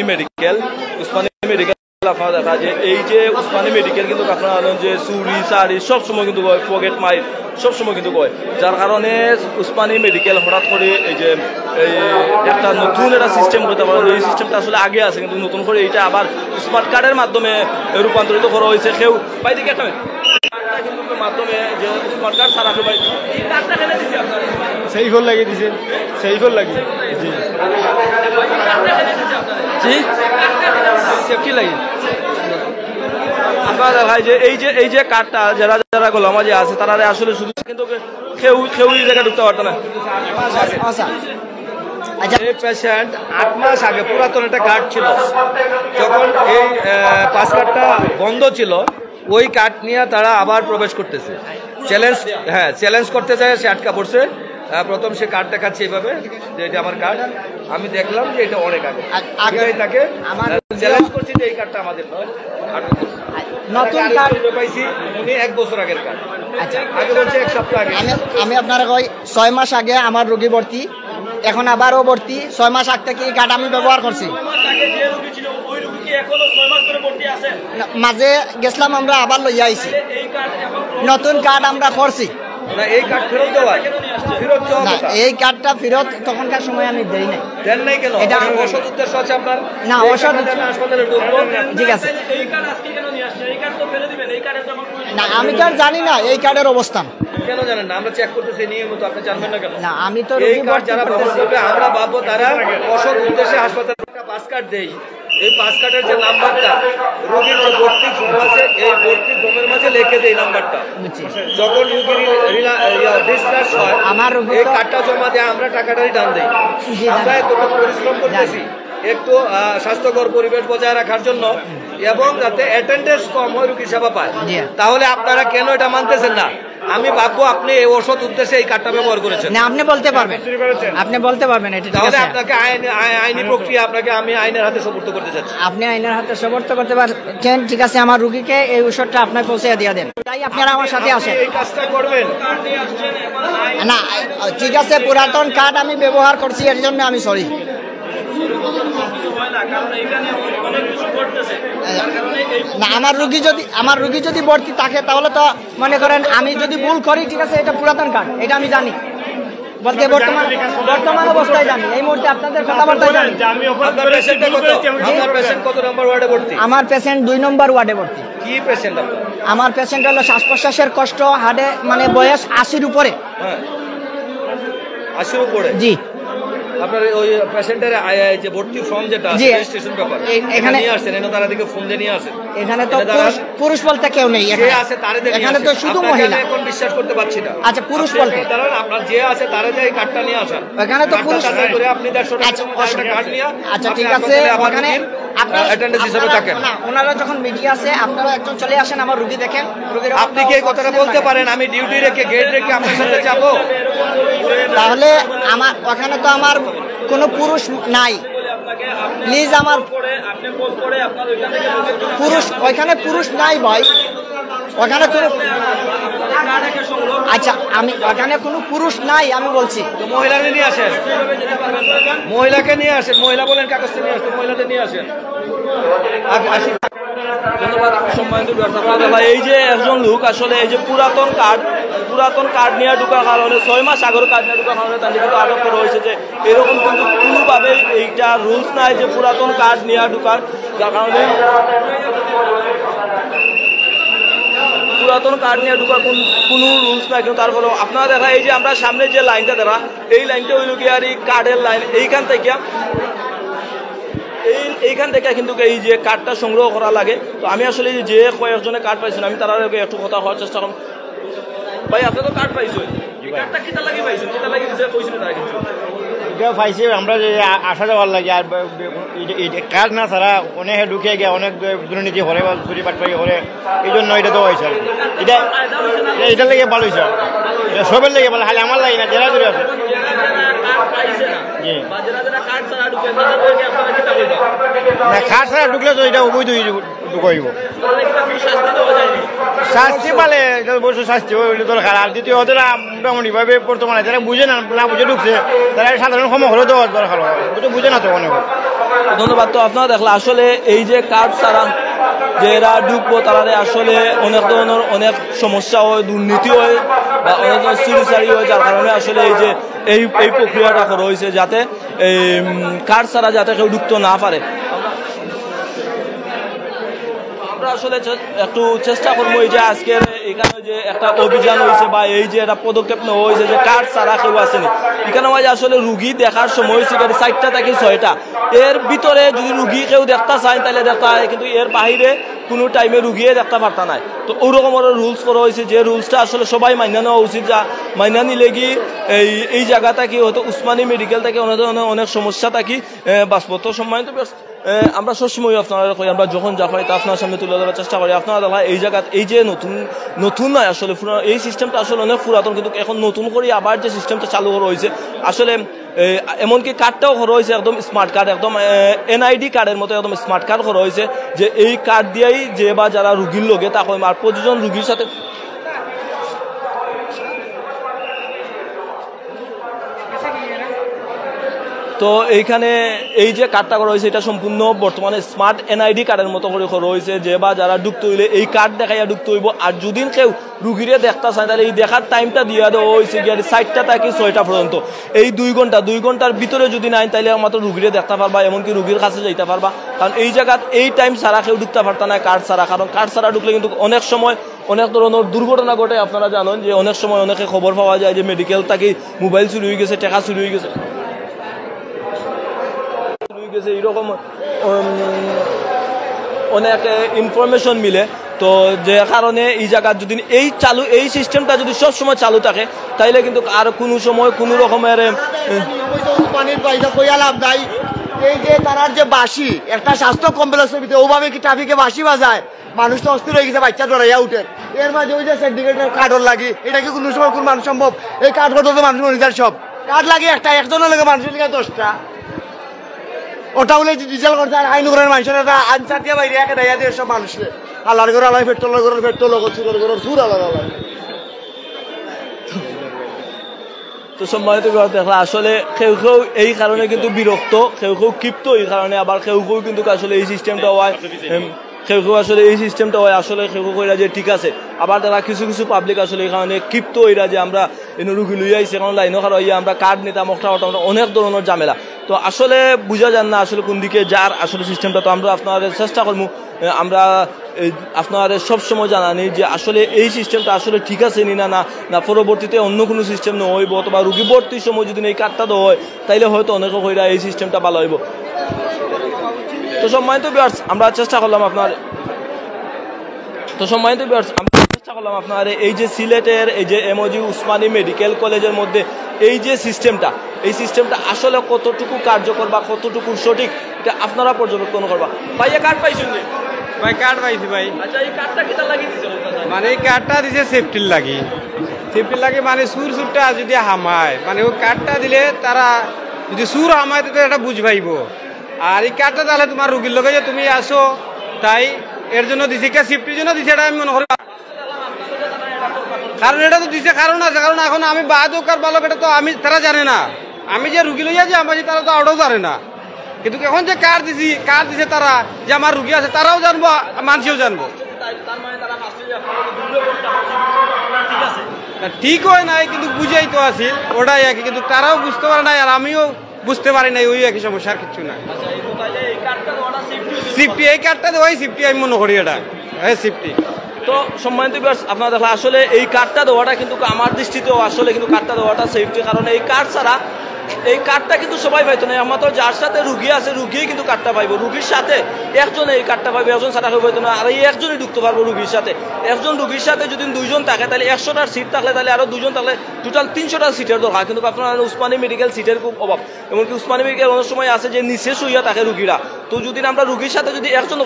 Medical Usmani medical আপনারা দেখা যায় এই যে উসমানী মেডিকেল কিন্তু আপনারা জানেন যে চুরি চারি সবসময় কিন্তু কয় পকেট মাইর সবসময় কিন্তু কয়, যার কারণে উসমানী মেডিকেল হঠাৎ করে এই যে একটা নতুন একটা সিস্টেম করতে পারে, এই সিস্টেমটা আসলে আগে আছে কিন্তু নতুন করে এইটা আবার স্মার্ট কার্ডের মাধ্যমে রূপান্তরিত করা হয়েছে। কেউ বাইদিকে একটা মাধ্যমে যে স্মার্ট কার্ড সারা এই কার্ডটা ফেলে দিচ্ছে আপনারা সেই ফল লাগিয়ে দিছে, সেই ফল লাগিয়ে জি জি সেফটি লাগে। আপনারা দেখায় যে এই যে কার্ডটা যারা যারা গোলামাজি আছে তারা আসলে শুধু কিন্তু কেউ এই জায়গায় ঢুকতে পারতো না। এই পেশেন্ট 8 মাস আগে পুরাতন একটা কার্ড ছিল, যখন এই পাস কার্ডটা বন্ধ ছিল ওই কার্ড নিয়ে তারা আবার প্রবেশ করতেছে, চ্যালেঞ্জ করতে যায়, সে আটকা পড়ছে। প্রথম সে কার্ড দেখাচ্ছে এইভাবে যে এটা আমার কার্ড, আমি দেখলাম যে এটা অনেক আগে তাকে চ্যালেঞ্জ করছি যে এই কার্ডটা আমাদের নয়, নতুন কার্ড পাইছি উনি 1 বছর আগের কার্ড। আচ্ছা আগে বলছে 1 সপ্তাহ আগে। আমি আপনারা কই 6 মাস আগে আমার রোগী ভর্তি, এখন আবারও ভর্তি। 6 মাস আগ থেকে এই কার্ড আমি ব্যবহার করছি। মাঝে গেছিলাম আমরা, আবার লইয়া আইছি, নতুন কার্ড আমরা করছি না। এই কার্ড ফেরত দেওয়া, ফেরত না, এই কার্ডটা ফেরত তখনকার সময় আমি দেই নাই। দেন নাই কেন? এটা অসৎ উদ্দেশ্য আছে আপনার? না, অসৎ হাসপাতালে ঢুকবো, ঠিক আছে। এই কার্ড আজকে কেন নিয়ে আসছে? এই কার্ড তো ফেলে দিবেন, এই কার্ডের তো আমার না, আমি তো আর জানি না এই কার্ডের অবস্থান। কেন জানেন না? আমরা চেক করতেছি নিয়মিত, আপনি জানবেন না কেন? না, আমি তো এই কার্ড যারা ব্যবহার করবে আমরা ভাববো তারা অসৎ উদ্দেশ্যে হাসপাতালে একটা পাস কার্ড দেই। এই পাস কার্ডের যে নাম্বারটা রোগীর যে ভর্তি ফর্ম আছে এই ভর্তি ফর্মের মাঝে লিখে দেয় নাম্বারটা। যখন রোগীর ডিসচার্জ হয় আমার এই কার্ডটা জমা দিয়ে আমরা টাকাটা রিটার্ন দেই। আমরা এতটুকু পরিশ্রম করতেছি একটু স্বাস্থ্যকর পরিবেশ বজায় রাখার জন্য এবং যাতে অ্যাটেন্ডেন্স কম হয়, রোগী সেবা পায়। তাহলে আপনারা কেন এটা মানতেছেন না? আমি ভাববো আপনি এই ওষুধ উদ্দেশ্যে এই কার্ডটা ব্যবহার করেছেন। না, আপনি বলতে পারবেন, আপনি বলতে পারবেন এটা। তাহলে আপনাকে আইনি প্রক্রিয়া আপনাকে আমি আইনের হাতে সুপর্দ করতে চাচ্ছি। আপনি আইনের হাতে সুপর্দ করতে পারছেন, ঠিক আছে। আমার রোগীকে এই ওষুধটা আপনার পৌঁছে দিয়ে দেন, তাই আপনারা আমার সাথে আসেন। এই কাজটা করবেন না, ঠিক আছে, পুরাতন কার্ড আমি ব্যবহার করছি, এর জন্য আমি সরি। না, আমার রোগী যদি ভর্তি থাকে তাহলে তো মনে করেন আমি যদি ভুল করি, ঠিক আছে, এটা পুরাতন কার্ড, এটা আমি জানি বলতে বর্তমান অবস্থায় জানি, এই মুহূর্তে আপনাদের কথাবার্তা জানি। আমার পেশেন্ট 2 নম্বর ওয়ার্ডে ভর্তি। কি পেশেন্ট আপনার? আমার পেশেন্ট হলো শ্বাস প্রশ্বাসের কষ্ট, হার্টে, মানে বয়স 80-র উপরে। 80-র উপরে? জি। আপনার ওই পেশেন্টের যে ভর্তি ফর্ম যেটা রেজিস্ট্রেশন পেপার এখানে নিয়ে আসেন, এনে তারা দিকে ফোন দিয়ে নিয়ে আসেন। এখানে তো পুরুষ বলতে কেউ নেই, এখানে তো শুধু মহিলা। এখন বিশ্বাস করতে পারছি না। আচ্ছা, পুরুষ বলতে আপনার যে আছে তারা যে কার্ডটা নিয়ে আসেন, এখানে তো পুরুষ করে আপনি 150 টাকা কার্ড নিয়ে। আচ্ছা, ঠিক আছে, ওখানে আপনার অ্যাটেন্ডেন্স হিসেবে থাকেন। না, ওনারা যখন মিডিয়া আছে আপনারা একজন চলে আসেন, আমার রোগী দেখেন। আপনি কি এই কথাটা বলতে পারেন আমি ডিউটি রেখে গেট রেখে আপনার সাথে যাব? তাহলে আমার ওখানে তো আমার কোনো পুরুষ নাই, প্লিজ। আমার পুরুষ ওইখানে পুরুষ নাই ভাই, ওখানে কোনো। আচ্ছা, আমি ওখানে কোনো পুরুষ নাই, আমি বলছি। মহিলাকে নিয়ে আসেন, মহিলাকে নিয়ে আসেন, মহিলা বলেন কাগজ নিয়ে আসেন, মহিলাদের নিয়ে আসেন। ধন্যবাদ সম্মানিত দর্শক। এই যে একজন লোক আসলে এই যে পুরাতন কার্ড নিয়ে ঢুকার কারণে 6 মাস আগের কার্ড নিয়ে ঢুকার কারণে তাদের কিন্তু আটক করা হয়েছে। যে এরকম কিন্তু কোনোভাবে এইটা রুলস নাই যে পুরাতন কার্ড নিয়ে ঢুকার, যার কারণে পুরাতন কার্ড নিয়ে ঢুকার কোনো রুলস নাই। কিন্তু তারপরেও আপনারা দেখা এই যে আমরা সামনে যে লাইনটা দেখা, এই লাইনটা হইল কি আর এই কার্ডের লাইন। এইখান থেকে কিন্তু এই যে কার্ডটা সংগ্রহ করা লাগে। তো আমি আসলে যে কয়েকজনে কার্ড পাইছেন আমি তারা একটু কথা হওয়ার চেষ্টা করলাম। ভাই, আপনি তো কার্ড পাইছেন, কার্ডটা কিটা লাগি পাইছেন? কিটা লাগি দিছে কইছেন তারা কিন্তু এটাও পাইছি আমরা যে আসা যাওয়ার লাগে। আর কার্ড না ছাড়া অনেক ঢুকে গিয়ে অনেক দুর্নীতি হরে বা চুরি বাটপারি হরে, এই জন্য এটা দেওয়া হয়েছে আর কি। এটার লেগে ভালো হয়েছে, সবের লেগে ভালো, খালি আমার লাগে না, যারা দূরে আছে। কার্ড ছাড়া ঢুকলে তো এটা অবৈধ ঢুকাইব। শাস্তি পালে বসে শাস্তি দরকার। আর দ্বিতীয় ওদের মোটামুটিভাবে বর্তমানে যারা বুঝে না বুঝে ঢুকছে তারা সাধারণ ক্ষমা হলে দেওয়ার দরকার হয়, বুঝে না তো অনেক। ধন্যবাদ। তো আপনারা দেখলা আসলে এই যে কার্ড ছাড়া যে এরা ঢুকবো তারা আসলে অনেক ধরনের অনেক সমস্যা হয়, দুর্নীতি হয় বা অনেক ধরনের চুরিচারি হয়, যার কারণে আসলে এই যে এই প্রক্রিয়াটা করা হয়েছে যাতে এই কার্ড ছাড়া যাতে কেউ ঢুকতে না পারে। আমরা আসলে একটু চেষ্টা করবো এই যে আজকের এখানে যে একটা অভিযান হয়েছে বা এই যে একটা পদক্ষেপ নেওয়া হয়েছে যে কার্ড ছাড়া কেউ আসেনি, এখানে হয় আসলে রুগী দেখার সময় হয়েছে 4টা থেকে 6টা, এর ভিতরে যদি রুগী কেউ দেখতে চায় তাহলে দেখতে হয়, কিন্তু এর বাইরে কোনো টাইমে রুগিয়ে দেখতে পারতা নাই। তো ওরকম রুলস করা হয়েছে যে রুলসটা আসলে সবাই মাইনা নেওয়া উচিত, যা মাইনা নিলে কি এই জায়গাটা কি হয়তো উসমানী মেডিকেল থেকে অনেক সমস্যা থাকি বাঁচবো। তো সম্মানিত আমরা সবসময় আপনারা কই আমরা যখন যা পাই তা আপনার সামনে তুলে ধরার চেষ্টা করি। আপনারা দেখা এই জায়গাত এই যে নতুন নয় আসলে এই সিস্টেমটা আসলে অনেক পুরাতন, কিন্তু এখন নতুন করে আবার যে সিস্টেমটা চালু করা হয়েছে আসলে এমনকি কার্ডটাও করা হয়েছে একদম স্মার্ট কার্ড, একদম এনআইডি কার্ডের মতো একদম স্মার্ট কার্ড করা হয়েছে যে এই কার্ড দিয়েই যে বা যারা রুগীর লোকে তা আর প্রতিজন রুগীর সাথে তো এইখানে এই যে কার্ডটা করা হয়েছে এটা সম্পূর্ণ বর্তমানে স্মার্ট এনআইডি কার্ডের মতো করে করা হয়েছে যে বা যারা ঢুকতে হইলে এই কার্ড দেখাইয়া ঢুকতে হইব। আর যদি কেউ রুগীরে দেখতে চায় তাহলে এই দেখার টাইমটা দিয়ে দেওয়া হয়েছে গিয়ে 4টা থেকে 6টা পর্যন্ত, এই 2 ঘন্টার ভিতরে যদি নাই তাহলে মাত্র রুগীরে দেখতে পারবা, এমনকি রুগীর কাছে যাইতে পারবা। কারণ এই জায়গাত এই টাইম ছাড়া কেউ ঢুকতে পারত না কার্ড ছাড়া, কারণ কার্ড ছাড়া ঢুকলে কিন্তু অনেক সময় অনেক ধরনের দুর্ঘটনা ঘটে। আপনারা জানেন যে অনেক সময় অনেকে খবর পাওয়া যায় যে মেডিকেল থেকে মোবাইল চুরি হয়ে গেছে, টাকা চুরি হয়ে গেছে, এইরকম অনেক ইনফরমেশন মিলে। তো যে কারণে এই জায়গা যদি এই সিস্টেমটা যদি সবসময় চালু থাকে তাইলে কিন্তু আর কোনো সময় কোনো রকমের এই যে তারার যে বাসি একটা স্বাস্থ্য কমপ্লেক্সের ভিতরে ওভাবে কি ট্রাফিকে বাসি বাজায়, মানুষ তো অস্থির হয়ে গেছে, বাচ্চা ডরাইয়া উঠে। এর মাঝে ওই যে সার্টিফিকেটের কার্ডর লাগে, এটা কি কোনো সময় কোনো মানুষ সম্ভব? এই কার্ড করতে তো মানুষ নিজের সব কার্ড লাগে একটা, একজনের লাগে মানুষের লিখে 10টা, ওটা বলে ডিজেল করছে আর আইন করার মানুষের একটা আনসার দিয়ে বাইরে একে দেয়া দিয়ে সব মানুষকে আল্লাহর ঘর আলাই পেট্রোলের ঘরের পেট্রোল সুরের ঘরের সুর আলাদা আলাদা। তো সম্মানিত দেখলা আসলে কেউ এই কারণে কিন্তু বিরক্ত, কেউ ক্ষিপ্ত এই কারণে, আবার কেউ কিন্তু আসলে এই সিস্টেমটা হয় কেউ আসলে এই সিস্টেমটা হয় আসলে কেউ কইরা যে ঠিক আছে, আবার তারা কিছু পাবলিক আসলে এই কারণে ক্ষিপ্ত হইরা যে আমরা রুগী লইয়া আইসি কারণ লাইনও খারাপ হইয়া আমরা কার্ড নিতাম অনেক ধরনের ঝামেলা। তো আসলে বুঝা যান না আসলে কোন দিকে যার আসলে সিস্টেমটা। তো আমরা আপনাদের চেষ্টা করবো, আমরা আপনাদের সবসময় জানানি যে আসলে এই সিস্টেমটা আসলে ঠিক আছে না পরবর্তীতে অন্য কোনো সিস্টেম না হইব, অথবা রুগী ভর্তির সময় যদি এই কার্ডটা দেওয়া হয় তাইলে হয়তো অনেকে কইরা এই সিস্টেমটা ভালো হইব। তো সম্মানিত ভিউয়ার্স আমরা চেষ্টা করলাম আপনার এই যে সিলেটের এই যে এমওজি উসমানী মেডিকেল কলেজের মধ্যে এই যে সিস্টেমটা আসলে কতটুকু কার্যকর বা কতটুকু সঠিক এটা আপনারা পর্যবেক্ষণ করবা। ভাইয়া কার্ড পাইছেন? ভাই কার্ড পাইছি ভাই। আচ্ছা এই কার্ডটা কিটা লাগিয়ে দিছে? মানে এই কার্ডটা দিছে সেফটির লাগি মানে সুরটা যদি হামায় মানে ওই কার্ডটা দিলে তারা যদি সুর হামায় তো এটা বুঝবাইব। আর এই কার্ডটা তাহলে তোমার রুগীর লোকে যে তুমি আসো তাই এর জন্য দিছে, কে সেফটির জন্য দিছে এটা আমি মনে করি। কারণ এটা তো দিছে কারণ আছে, কারণ এখন আমি বাদকার বালক এটা তো তারা জানে না, আমি যে রুগী লইয়া যে আমার তারা তো আউটও জানে না। কিন্তু এখন যে কার্ড দিছে তারা যে আমার রুগী আছে তারাও জানবো, মানুষও জানবো। ঠিক হয় নাই কিন্তু বুঝাই তো আছিল ওটাই একই, কিন্তু তারাও বুঝতে পারে নাই আর আমিও বুঝতে পারি নাই, ওই একই সমস্যা আর কিছু না। সেফটি এই কার্ডটা দেওয়াই সেফটি আমি মনে করি, এটা সেফটি। তো সম্মানিত ভিউয়ার্স আপনারা দেখলা আসলে এই কার্ডটা দেওয়াটা কিন্তু আমার দৃষ্টিতেও আসলে কিন্তু কার্ডটা দেওয়াটা সেফটি, কারণ এই কার্ড ছাড়া এই কার্ডটা কিন্তু সবাই পাইতো না, একমাত্র যার সাথে রুগী আছে রুগী কিন্তু কার্ডটা পাইব, রুগীর সাথে একজন এই কার্ডটা পাইবে, একজন ছাড়া কেউ পাইতো না। আর এই একজনই ঢুকতে পারবো রুগীর সাথে, একজন রুগীর সাথে যদি 2জন থাকে তাহলে 100টার সিট থাকলে তাহলে আরো 2জন থাকলে টোটাল 300টার সিটের দরকার। কিন্তু আপনার উসমানী মেডিকেল সিটের খুব অভাব, এমনকি উসমানী মেডিকেল অনেক সময় আছে যে নিচে শুইয়া থাকে রুগীরা। তো যদি আমরা রুগীর সাথে যদি একজন